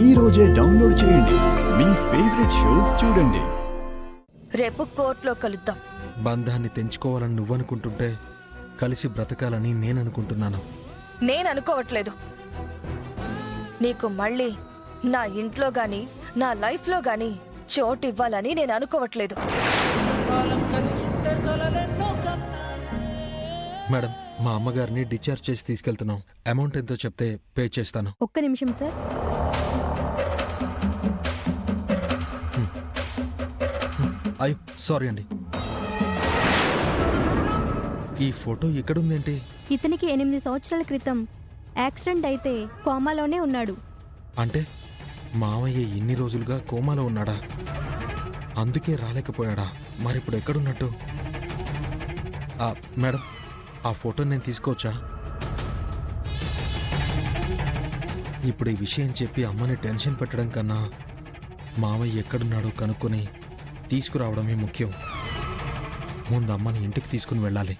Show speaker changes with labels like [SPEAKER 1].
[SPEAKER 1] ఈ రోజే డౌన్లోడ్ చేయండి. మీ ఫేవరెట్ షోస్ చూడండి.
[SPEAKER 2] రేపు కోర్టులో కలుద్దాం.
[SPEAKER 3] బంధాన్ని తెంచుకోవాలని నువ్వనుకుంటుంటే కలిసి బ్రతకాలని నేననుకుంటున్నాను.
[SPEAKER 2] నేననుకోవట్లేదు. నీకు మళ్ళీ నా ఇంట్లో గాని నా లైఫ్లో గాని చోటు ఇవ్వాలని నేను అనుకోవట్లేదు.
[SPEAKER 3] మేడం, మా అమ్మగారిని డిశ్చార్జ్ చేసి తీసుకెళ్తున్నాం. అమౌంట్ ఎంతో చెప్తే పే చేస్తాను.
[SPEAKER 4] ఒక్క నిమిషం సార్.
[SPEAKER 3] అయ్యో సారీ అండి. ఈ ఫోటో ఇక్కడుందేంటి?
[SPEAKER 4] ఇతనికి 8 సంవత్సరాల క్రితం యాక్సిడెంట్ అయితే కోమాలోనే ఉన్నాడు.
[SPEAKER 3] అంటే మావయ్య ఇన్ని రోజులుగా కోమాలో ఉన్నాడా? అందుకే రాలేకపోయాడా? మరిప్పుడు ఎక్కడున్నట్టు? మేడం, ఆ ఫోటో నేను తీసుకోవచ్చా? ఇప్పుడు ఈ విషయం చెప్పి అమ్మని టెన్షన్ పెట్టడం కన్నా మావయ్య ఎక్కడున్నాడో కనుక్కొని తీసుకురావడమే ముఖ్యం. ముందు అమ్మని ఇంటికి తీసుకుని వెళ్ళాలి.